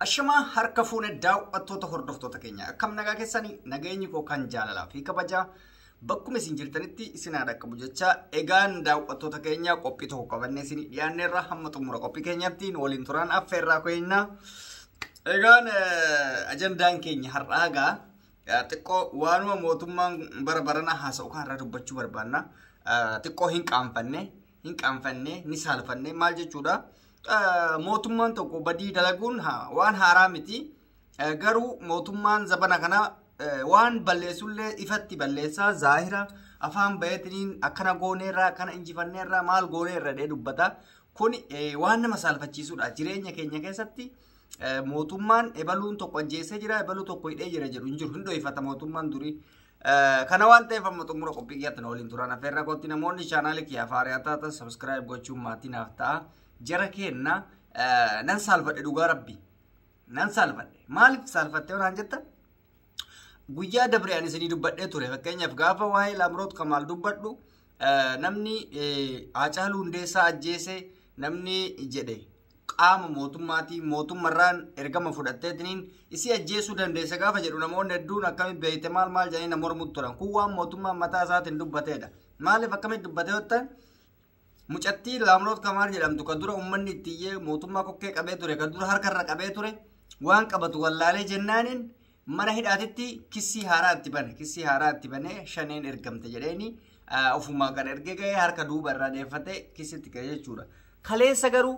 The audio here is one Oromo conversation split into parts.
Ashamaa harka fuunee daawwattoota hordoftoota keenya akkam nagaa keessanii nageenyi koo kan jaalalaa fi kabajaa bakkuma isin jirtanitti isin dhaqqabu jecha egaan daawwattoota keenya qophii tokko qabannee isin dhiyaanneerra hamma xumura qophii keenyaatti waliin turaan affeerraa keenyaa egaan ajandaan keenya har'aagaa xiqqoo waanuma mootummaan barana haasa'u kan irraa dubbachuu barbaanna xiqqoo hin qaanfanne ni saalfanne maal jechuudha mootummaan tokko badii dalaguun waan haaraa miti garuu mootummaan zabana kana waan balleessullee ifatti balleessaa zaahira afaan bayeetiniin akkana gooneerraa akkana injifanneerraa maal gooneerra dhee dubbata kun waan nama saalfachiisudha jireenya keenya keessatti mootummaan ebaluun tokko ajjeesee jira ebaluu tokko hidhee jira jedhu hin jiru hin dhoofata mootummaan durii kana waan ta'eef amma xumura qophii kiyyaatti waliin turan affeerra kootti namoonni chaanaala kiyyaa faariyaa taatan subscribe gochuun maatii naaf ta'a jara kenna nan salfadhe dhugaa rabbi nan salfadhe maaliif salfatte waan jetta guyyaa dabre ani isinii dubbadhee ture fakkeenyaaf gaafa waa'ee Lamroot Kamaal dubbadhu namni Haacaaluu Hundeessaa ajjeese namni jedhe qaama mootummaatii mootummarraan ergama fudhatteetiniin isii ajjeesuu dandeessa gaafa jedhu namoonni hedduun akkamitti beeyte maal jedhanii nama mormutti turan kun waan mootummaan mataa isaatiin dubbateedha maaliif akkamitti dubbatee hottan mucattii Lamroot Kamaal jedhamtu kan dura uummanni itti iyyee mootummaa kokkee qabee ture kan dura harkarra qabee ture waan qabatu wallaalee jennaaniin mana hidhaatitti kissii haaraa itti bane shaneen ergamte jedheeni ofumaa kan ergee ga'ee harka duuba irraa deeffatee kissitti ga'e jechuudha. Kaleessa garuu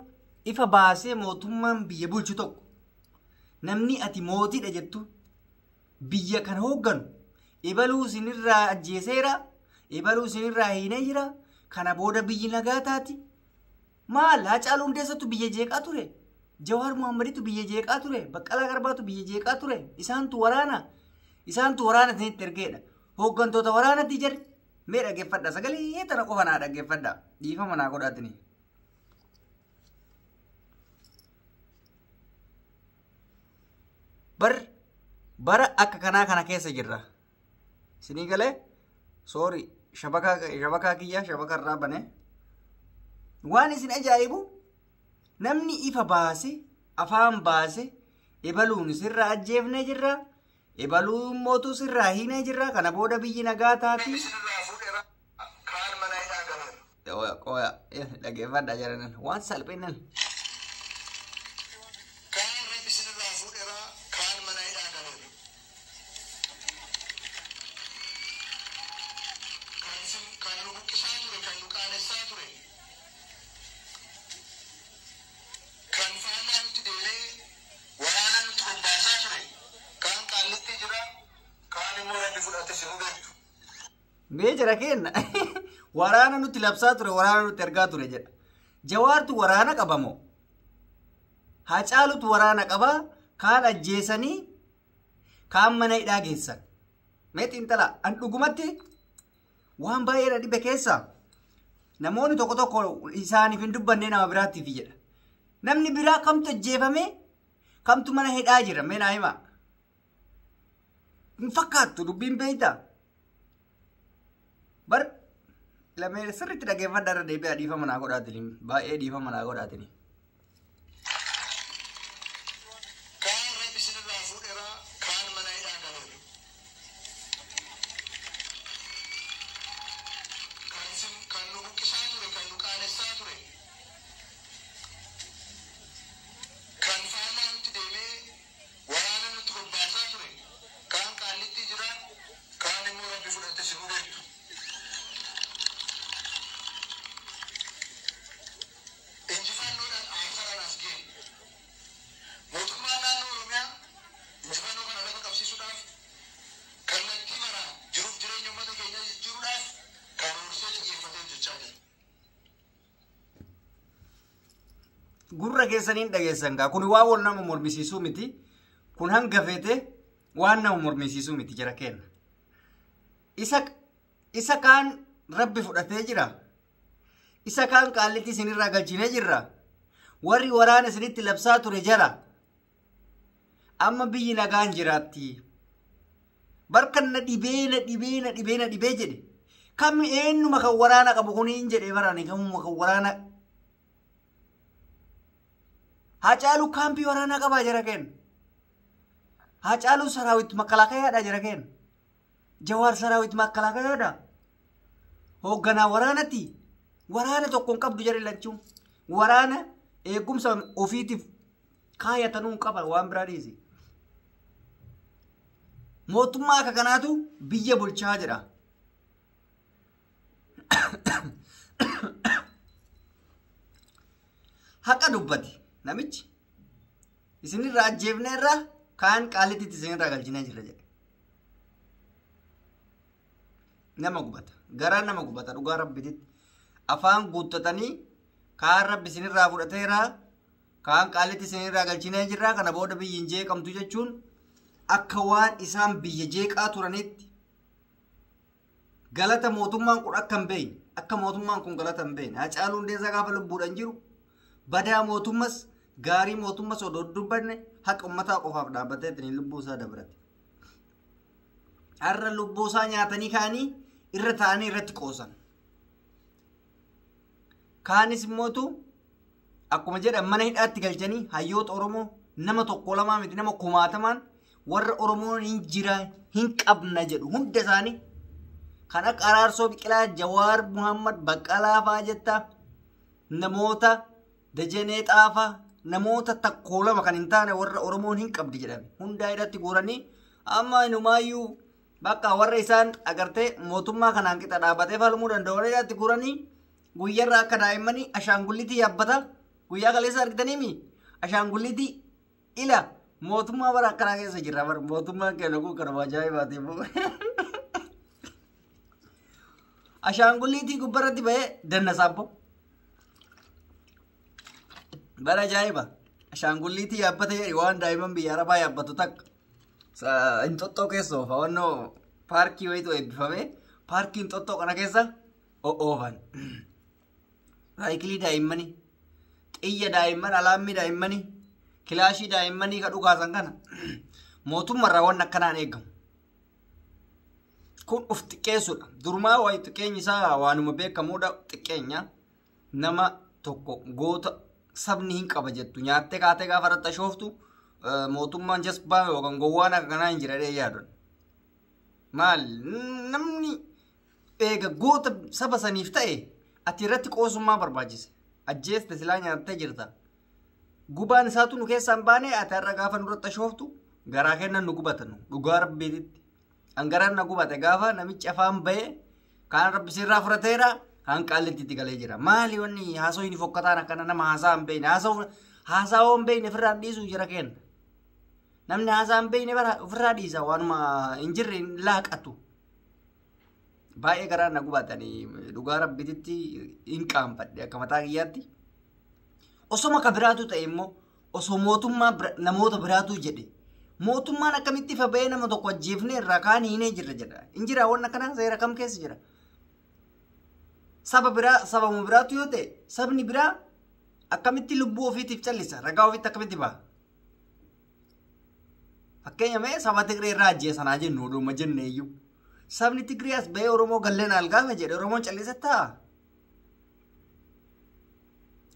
ifa baasee mootummaan biyya bulchu tokko namni ati mootiidha jettu biyya kan hoogganu ebaluu isinirraa ajjeeseera ebaluu isinirraa hiinee jira. Kana booda biyyi nagaa taati maal Haacaaluu Hundeessatu biyya jeeqaa ture Jawaar Muhammaditu biyya jeeqaa ture Baqqalaa Garbaatu biyya jeeqaa ture isaantu waraana isinitti ergeedha hooggantoota waraanatti jedhe mee dhaggeeffadha sagalee tana qofa naa dhaggeeffadha dhiifama naa godhaatini bara akka kanaa kana keessa jirra isinii galee sorry shabaka kiyya shabaka irraa bane waan isin ajaa'ibu namni ifa baase afaan baase ebaluun sirraa ajjeefnee jirra ebaluun mootuu sirraa hiinee jirra kana booda biyyi nagaa taati qoya dhaggeeffadha jaranan waan salphinnan Meejara kenna waraana nuti labsaa ture waraana nuti ergaa ture jedha Jawaartu waraana qabamo Haacaalutu waraana qaba kaan ajjeesanii kaan mana hidhaa geessan meetii intala an dhugumatti waan baay'ee dhibe keessa namoonni tokko isaaniif hin dubbanne nama biraatiif jedha namni biraa kamtu ajjeefame kamtu mana hidhaa jira mee naa hima hin fakkaattu dubbiin beeyta bar lamee sirriitti dhaggeeffadha irra deebi'aa dhiifama naa godhaatini baay'ee dhiifama naa godhaatini gurra keessaniin dhageessan gaa kun waa wal nama mormisiisuu miti kun hanga feete waan nama mormisiisuu miti jara kenna isa kaan rabbi fudhatee jira isa kaan qaallitti isinirraa galchinee jirra warri waraana isinitti labsaa ture jara amma biyyi nagaan jiraatti barkanna dhibee jedhe kam eenyuma kan waraana qabu kuniin jedhe barani kamuma kan waraana Hacaaluu kaampii waraanaa qabaa jira kenna. Hacaaluu saraawit makalakayaadha jira kenna. Jawaar saraawit makalakayaadha. Hoogganaa waraanati. Waraana tokkoon qabdu jira lachuun. Waraana eegumsa ofiitiif kaayatanuu qaba waan biraa dhiisi. Mootummaa akka kanaatu biyya bulchaa jira. Haqa dubbati namichi isinirraa ajjeefneerraa kaan qaalitti isinirraa galchinee jirra jedhe. Nama gubata garaa nama gubata dhugaa rabbititti afaan guuttatanii kaan rabbi isinirraa fudhateeraa kaan qaalitti isinirraa galchinee jirraa kana booda biyyiin jeeqamtu jechuun akka waan isaan biyya jeeqaa turanitti galata mootummaan kun akka hin beekne akka mootummaan kun galata hin beekne Hacaaluu Hundeessaa gaafa lubbuudhaan jiru badaa mootummas gaarii mootummas odoo dubbanne haqa ummataa qofaaf dhaabbatee ittiin lubbuu isaa dabarate. Har'a lubbuu isaa nyaatanii kaanii irra taa'anii irratti qoosan. Kaanis immootu akkuma jedhan mana hidhaatti galchanii hayyoota Oromoo nama tokko lamaa miti nama kumaatamaan warra Oromoon hin jira hin qabna jedhu hunda isaanii kan akka Araarsoo Biqilaa Jawaar Muhammad Baqqalaa fa'aa jetta namoota Dajanee Xaafaa namoota tokko lama kan hin taane warra Oromoon hin qabdi jedhame hundaa hidhatti guuranii amma inumaayyuu bakka warra isaan agartee mootummaa kanaan qixa dhaabbatee falmuu danda'u warra hidhatti guuranii guyyarraa akka daa'immanii ashaangullitii yaabbata guyyaa kaleessa argitaniimi ashaangullitii ila mootummaa bara akkanaa keessa jirra bara mootummaan keenya kun kanuma ajaa'ibaati immoo ashaangullitii gubbarratti bahee dannasaabbo bara ajaa'iba ashaangullitii yaabbate jedhi waan daa'imman biyya arabaa yaabbatu takka Inxoxxoo keessa oofa wannoo paarkii wayitu eebbifame paarkii Inxoxxoo kana keessa oofan saayikilii daa'immanii xiyya daa'imman alaammii daa'immanii kilaashii daa'immanii ka dhugaasan kana mootummaarraa waan akkanaan eegamu kun uf xiqqeessuudha durumaa wayi xiqqeenyi isaa waanuma beekamuudha xiqqeenya nama tokko goota sabni hin qaba jettu nyaattee kaatee gaafa irratti shooftu mootummaan jasbaa yookaan gowwaan akka kanaa hin jiradhee yaadon maal namni eega goota saba saniif ta'e ati irratti qoosummaa barbaachise ajjeeste silaa nyaattee jirta gubaan isaatu nu keessaan baane ati har'a gaafa nurratti shooftu garaa kennan nu gubatan dhugaa rabbiititti angaraan na gubate gaafa namichi afaan ba'e kaan rabbi sirraa fudhateera kaan qaallittitti galee jira maali wanni haasoo hin fokkataan akkana nama haasaa hin beekne haasaa hin beekne ofirraa dhiisuu jira kenna namni haasaa hin beekne ofirraa dhiisa waanuma hin jirre hin laaqatu baay'ee garaan na gubatanii dhugaa rabbiititti hin qaanfadhe akka mataa kiyyaatti osoma ka biraatu ta'e immoo osoo mootummaa namoota biraatu jedhe mootummaan akkamitti fa ba'ee nama tokko ajjeefne irraa kaan hiinee jirra jedha hin jira waan akkanaa seera kam keessa jira saba biraa sabamu biraatu yoo ta'e sabni biraa akkamitti lubbuu ofiitiif callisa ragaa ofiitti akkamitti ba'a fakkeenya mee saba Tigree irraa ajjeesanaa jennu oduma jenne iyyuu sabni Tigree as ba'ee Oromoo galleen algaafa jedhe Oromoon callisa ta'a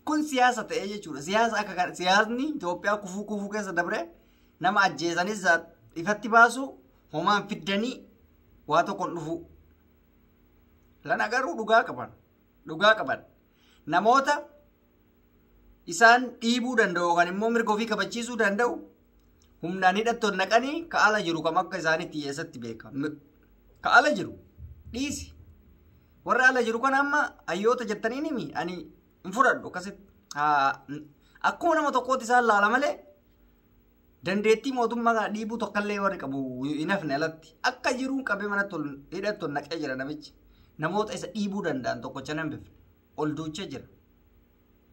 kun siyaasa ta'ee jechuudha siyaasa akka siyaasni Itoophiyaa kufuu keessa dabre nama ajjeesanis ifatti baasu homaan fiddanii waa tokkoon dhufu lana garuu dhugaa qaban namoota isaan dhiibuu danda'u kan immoo mirga ofii kabachiisuu danda'u humnaan hidhattoon naqanii ka'ala jiru kam akka isaanitti eessatti beeka ka'ala jiru dhiisi warra ala jiru kan amma hayyoota jettanii nimi ani hin fudhadhu akkasitti akkuma nama tokkooti isaan laala malee dandeettii mootummaa dhiibuu tokkollee warri qabu hin hafne alatti akka jiruun qabee manatti hidhattoon naqee jira namichi namoota isa dhiibuu danda'an tokkocha nan bifne ol duuchee jira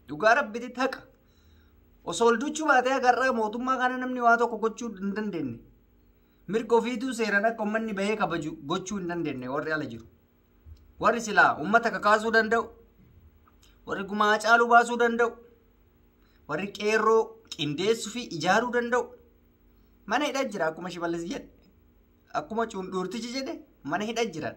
dhugaa rabbitti haqa osoo ol duuchuu baatee agarraa mootummaa kana namni waa tokko gochuu hin dandeenye mirga ofiituu seeran akka uummanni bahee kabaju gochuu hin dandeenye warri ala jiru warri silaa uummata kakaasuu danda'u warri gumaa caaluu baasuu danda'u warri qeerroo qindeessuu fi ijaaruu danda'u mana hidhaa jira akkuma shiballis jedhe akkuma cuunduurtichi jedhe mana hidhaa jiran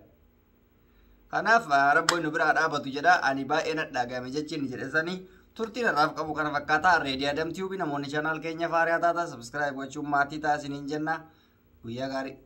kanaaf rabboon nu biraa dhaabatu jedha ani baay'ee nadhaagame jechiin jedhe sanii turtiin irraaf qabu kana fakkaataa reedii Adam Tube namoonni channel keenya faariyaa taata subscribe gochuun maatii taasiniin jenna guyyaa gaarii.